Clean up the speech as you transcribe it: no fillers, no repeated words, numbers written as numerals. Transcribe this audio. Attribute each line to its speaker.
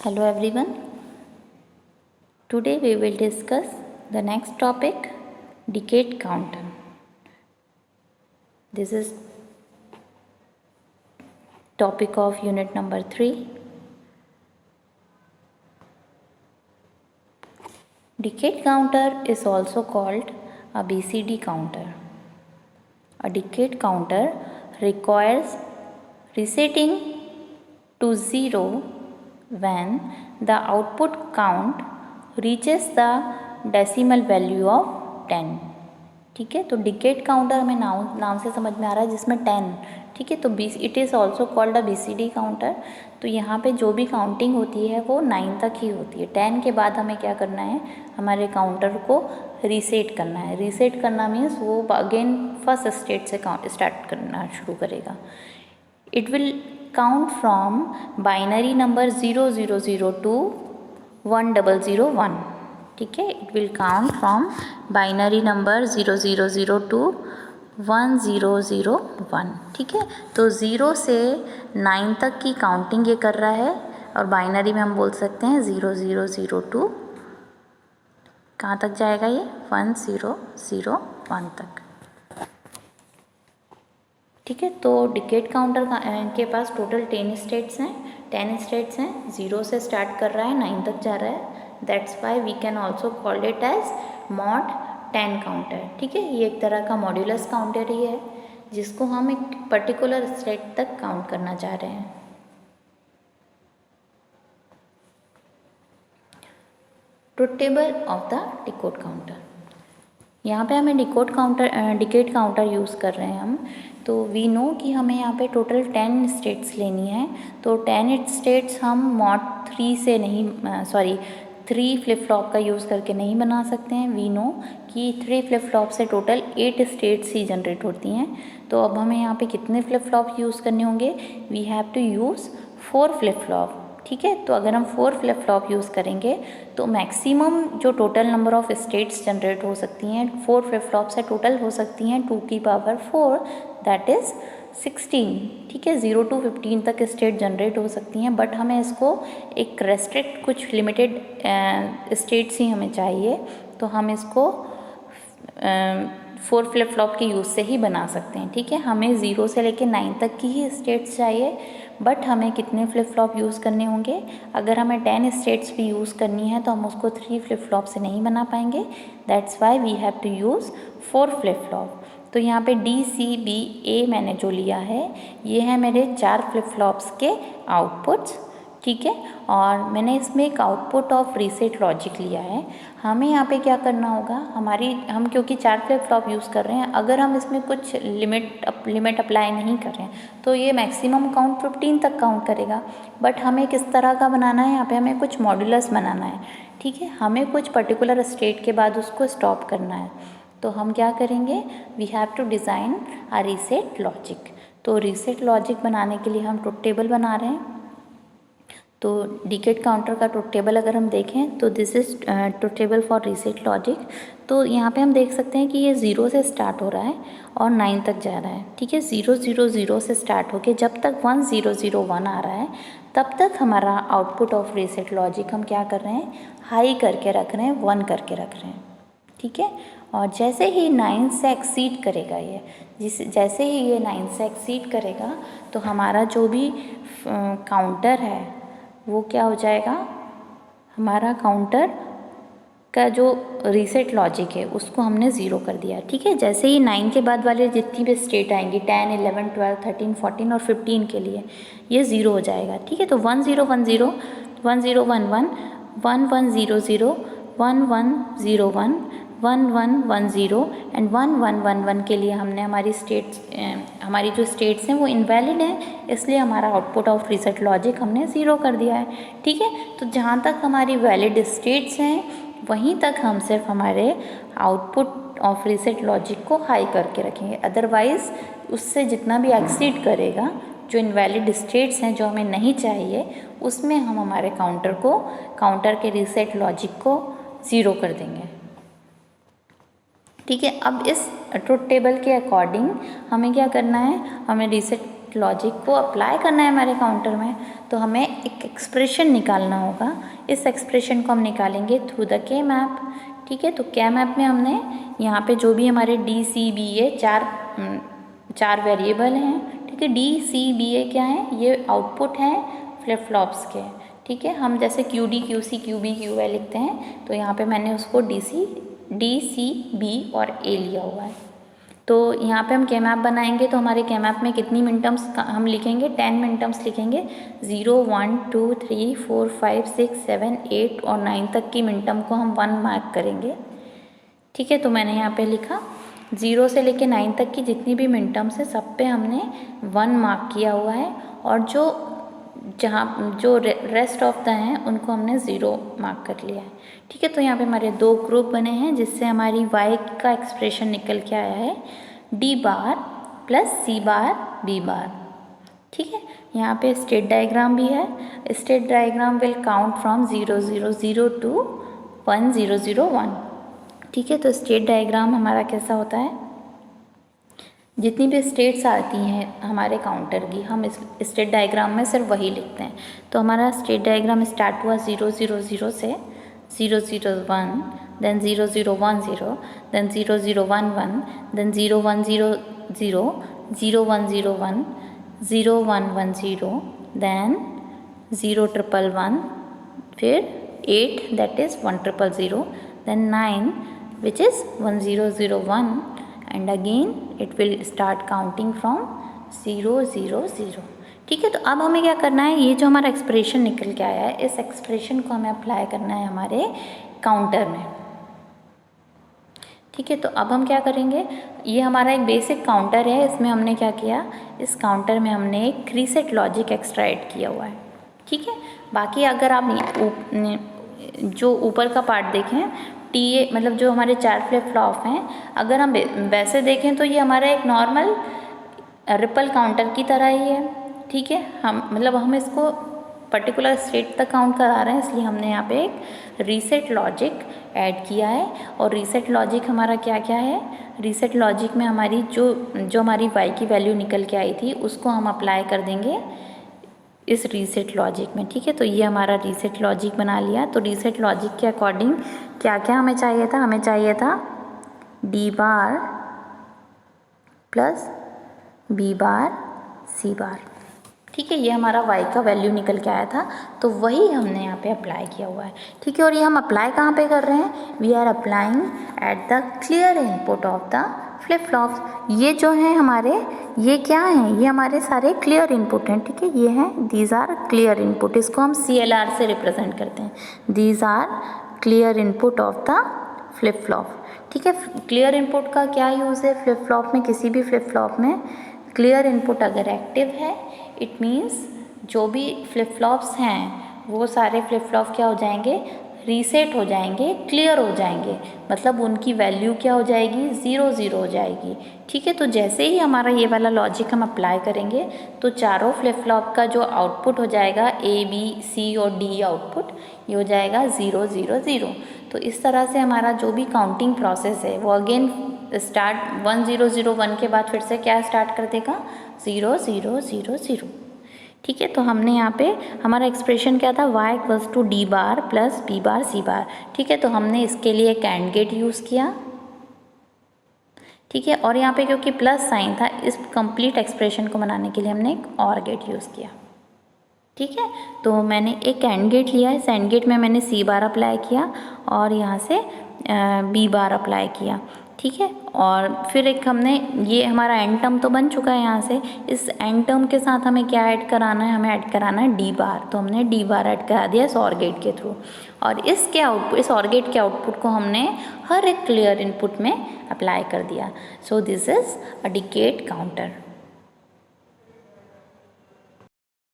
Speaker 1: Hello everyone. Today we will discuss the next topic, decade counter. This is topic of unit number 3. Decade counter is also called a BCD counter. A decade counter requires resetting to 0 when the output count reaches the decimal value of 10. ठीक है, तो decade counter हमें नाम से समझ में आ रहा है जिसमें 10, ठीक है, तो it is also called a BCD counter. तो यहाँ पे जो भी काउंटिंग होती है वो 9 तक ही होती है. 10 के बाद हमें क्या करना है, हमारे काउंटर को रीसेट करना है. रीसेट करना मीन्स वो अगेन फर्स्ट स्टेट से स्टार्ट करना शुरू करेगा. It will count from binary number 0002 1001. ठीक है, it will count from binary number 0002 1001. ठीक है, तो 0 से 9 तक की काउंटिंग ये कर रहा है और बाइनरी में हम बोल सकते हैं 0002. कहाँ तक जाएगा ये, 1001 तक. ठीक है, तो डिकेड काउंटर के पास टोटल 10 स्टेट्स हैं. 0 से स्टार्ट कर रहा है, 9 तक जा रहा है. That's why we can also call it as mod 10 counter. ठीक है, ये एक तरह का मॉड्यूलस काउंटर ही है जिसको हम एक पर्टिकुलर स्टेट तक काउंट करना चाह रहे हैं. Truth table of the decode counter. यहाँ पे हमें डिकेड काउंटर यूज़ कर रहे हैं हम. तो वी नो कि हमें यहाँ पे टोटल 10 स्टेट्स लेनी है. तो 10 स्टेट्स हम मॉड 3 से नहीं 3 फ्लिप फ्लॉप का यूज़ करके नहीं बना सकते हैं. वी नो कि 3 फ्लिप फ्लॉप से टोटल 8 स्टेट्स ही जनरेट होती हैं. तो अब हमें यहाँ पे कितने फ्लिप फ्लॉप यूज़ करने होंगे, we have to use 4 flip flop. ठीक है, तो अगर हम 4 फ्लिप फ्लॉप यूज़ करेंगे तो मैक्सिमम जो total number of states generate हो सकती हैं 4 फ्लिप फ्लॉप से टोटल हो सकती हैं 2 की पावर 4, दैट इज़ 16. ठीक है, 0 to 15 तक स्टेट जनरेट हो सकती हैं. बट हमें इसको एक रेस्ट्रिक्ट कुछ लिमिटेड स्टेट्स ही हमें चाहिए. तो हम इसको 4 फ्लिप फ्लॉप के यूज़ से ही बना सकते हैं. ठीक है, हमें 0 से लेकर 9 तक की ही स्टेट्स चाहिए. बट हमें कितने फ्लिप फ्लॉप यूज़ करने होंगे, अगर हमें 10 स्टेट्स भी यूज़ करनी है तो हम उसको 3 फ्लिप फ्लॉप से नहीं बना पाएंगे. That's why we have to use 4 flip flop. तो यहाँ पे DCBA मैंने जो लिया है ये है मेरे 4 फ्लिप फ्लॉप्स के आउटपुट्स. ठीक है, और मैंने इसमें एक आउटपुट ऑफ रीसेट लॉजिक लिया है. हमें यहाँ पे क्या करना होगा, हम क्योंकि 4 फ्लिप फ्लॉप यूज़ कर रहे हैं, अगर हम इसमें कुछ लिमिट अप्लाई नहीं कर रहे हैं तो ये मैक्सिमम काउंट 15 तक काउंट करेगा. बट हमें किस तरह का बनाना है, यहाँ पे हमें कुछ मॉड्यूलस बनाना है. ठीक है, हमें कुछ पर्टिकुलर स्टेट के बाद उसको स्टॉप करना है. तो हम क्या करेंगे, we have to design a reset logic. तो रीसेट लॉजिक बनाने के लिए हम ट्रुथ टेबल बना रहे हैं. तो डिकेड काउंटर का ट्रुथ टेबल अगर हम देखें तो this is truth table for reset logic. तो यहाँ पे हम देख सकते हैं कि ये 0 से स्टार्ट हो रहा है और 9 तक जा रहा है. ठीक है, 000 से स्टार्ट होके जब तक 1001 आ रहा है तब तक हमारा आउटपुट ऑफ रीसेट लॉजिक हम क्या कर रहे हैं, हाई करके रख रहे हैं, 1 करके रख रहे हैं. ठीक है, और जैसे ही 9 से एक्सीड करेगा जैसे ही ये 9 से एक्सीड करेगा तो हमारा जो भी काउंटर है वो क्या हो जाएगा, हमारा काउंटर का जो रीसेट लॉजिक है उसको हमने 0 कर दिया. ठीक है, जैसे ही 9 के बाद वाले जितनी भी स्टेट आएंगी 10, 11, 12, 13, 14 और 15 के लिए ये 0 हो जाएगा. ठीक है, तो 1010, 1011, 1100, 1101, 1110 एंड 1111 के लिए हमने हमारी जो स्टेट्स हैं वो इनवैलिड हैं, इसलिए हमारा आउटपुट ऑफ रीसेट लॉजिक हमने 0 कर दिया है. ठीक है, तो जहाँ तक हमारी वैलिड स्टेट्स हैं वहीं तक हम सिर्फ हमारे आउटपुट ऑफ रीसेट लॉजिक को हाई करके रखेंगे. अदरवाइज़ उससे जितना भी एक्सीड करेगा, जो इनवैलिड स्टेट्स हैं जो हमें नहीं चाहिए, उसमें हम हमारे काउंटर के रीसेट लॉजिक को 0 कर देंगे. ठीक है, अब इस ट्रुथ टेबल के अकॉर्डिंग हमें क्या करना है, हमें रीसेट लॉजिक को अप्लाई करना है हमारे काउंटर में, तो हमें एक एक्सप्रेशन निकालना होगा। इस एक्सप्रेशन को हम निकालेंगे थ्रू द के मैप। ठीक है, तो के मैप में हमने यहाँ पे जो भी हमारे डी सी बी ए चार वेरिएबल हैं। ठीक है, डी सी बी ए क्या है, ये आउटपुट हैं फ्लिप फ्लॉप्स के। ठीक है, हम जैसे Q D Q C Q B Q A लिखते हैं, तो यहाँ पे मैंने उसको डी सी बी और ए लिया हुआ है। तो यहाँ पे हम के मैप बनाएंगे, तो हमारे के मैप में कितनी मिनटम्स हम लिखेंगे, 10 मिनटम्स लिखेंगे। 0 1 2 3 4 5 6 7 8 और 9 तक की मिनटम को हम 1 मार्क करेंगे। ठीक है, तो मैंने यहाँ पे लिखा 0 से लेके 9 तक की जितनी भी मिनटम्स है सब पे हमने 1 मार्क किया हुआ है, और जो रेस्ट ऑफ द हैं उनको हमने 0 मार्क कर लिया है। ठीक है, तो यहाँ पे हमारे 2 ग्रुप बने हैं, जिससे हमारी y का एक्सप्रेशन निकल के आया है d bar plus c bar b bar. ठीक है, यहाँ पे स्टेट डायग्राम भी है। State diagram will count from 0 0 0 to 1 0 0 1। ठीक है, तो स्टेट डायग्राम हमारा कैसा होता है, जितनी भी स्टेट्स आती हैं हमारे काउंटर की, हम इस स्टेट डायग्राम में सिर्फ वही लिखते हैं। तो हमारा स्टेट डायग्राम स्टार्ट हुआ 0 0 0 से 0 0 1, देन 0 0 1 0, देन 0 0 1 1, देन 0 1 0 0, 0 1 0 1, 0 1 1 0, देन 0 1 1, फिर 8 that is 1 0 0, then 9 which is 1 0 0 1, and again it will start counting from 0 0 0। ठीक है, तो अब हमें क्या करना है, ये जो हमारा एक्सप्रेशन निकल के आया है, इस एक्सप्रेशन को हमें अप्लाई करना है हमारे काउंटर में। ठीक है, तो अब हम क्या करेंगे, ये हमारा एक बेसिक काउंटर है, इसमें हमने क्या किया, इस काउंटर में हमने एक रीसेट लॉजिक एक्स्ट्रा ऐड किया हुआ है। ठीक है, बाकी अगर आप जो ऊपर का पार्ट देखें, टी मतलब जो हमारे 4 फ्लिप फ्लॉप हैं, अगर हम वैसे देखें तो ये हमारा एक नॉर्मल रिपल काउंटर की तरह ही है। ठीक है, हम इसको पर्टिकुलर स्टेट तक काउंट करा रहे हैं, इसलिए हमने यहाँ पे एक रीसेट लॉजिक ऐड किया है। और रीसेट लॉजिक हमारा क्या क्या है, रीसेट लॉजिक में हमारी जो हमारी y की वैल्यू निकल के आई थी उसको हम अप्लाई कर देंगे इस रीसेट लॉजिक में। ठीक है, तो ये हमारा रीसेट लॉजिक बना लिया। तो रीसेट लॉजिक के अकॉर्डिंग क्या क्या हमें चाहिए था, हमें चाहिए था d bar plus b bar c bar. ठीक है, ये हमारा y का वैल्यू निकल के आया था, तो वही हमने यहाँ पे अप्लाई किया हुआ है। ठीक है, और ये हम अप्लाई कहाँ पे कर रहे हैं, we are applying at the clear input of the flip flops. ये जो है हमारे, ये क्या है, ये हमारे सारे क्लियर इनपुट हैं। ठीक है, ये हैं, दीज आर क्लियर इनपुट, इसको हम CLR से रिप्रेजेंट करते हैं। These are clear input of the flip flop. ठीक है, क्लियर इनपुट का क्या यूज़ है फ्लिप फ्लॉप में, किसी भी फ्लिप फ्लॉप में क्लियर इनपुट अगर एक्टिव है, इट मीन्स जो भी फ्लिप फ्लॉप्स हैं वो सारे फ्लिप फ्लॉप क्या हो जाएंगे, रीसेट हो जाएंगे, क्लियर हो जाएंगे, मतलब उनकी वैल्यू क्या हो जाएगी, 0 0 हो जाएगी। ठीक है, तो जैसे ही हमारा ये वाला लॉजिक हम अप्लाई करेंगे, तो चारों फ्लिप फ्लॉप का जो आउटपुट हो जाएगा A B C और D आउटपुट, ये हो जाएगा 0 0 0। तो इस तरह से हमारा जो भी काउंटिंग प्रोसेस है वो अगेन स्टार्ट 1 0 0 1 के बाद फिर से क्या स्टार्ट कर देगा, 0 0 0 0। ठीक है, तो हमने यहाँ पे हमारा एक्सप्रेशन क्या था, y equals to d bar plus b bar c bar. ठीक है, तो हमने इसके लिए एक एंड गेट यूज़ किया। ठीक है, और यहाँ पे क्योंकि प्लस साइन था, इस कंप्लीट एक्सप्रेशन को बनाने के लिए हमने एक और गेट यूज़ किया। ठीक है, तो मैंने एक एंड गेट लिया, इस एंड गेट में मैंने c बार अप्लाई किया और यहाँ से b बार अप्लाई किया। ठीक है, और फिर एक हमने, ये हमारा एंड टर्म तो बन चुका है यहाँ से, इस एंड टर्म के साथ हमें क्या ऐड कराना है, हमें ऐड कराना है d बार। तो हमने d बार ऐड करा दिया इस और गेट के थ्रू, और इस और गेट के आउटपुट को हमने हर एक क्लियर इनपुट में अप्लाई कर दिया। So this is a decade counter.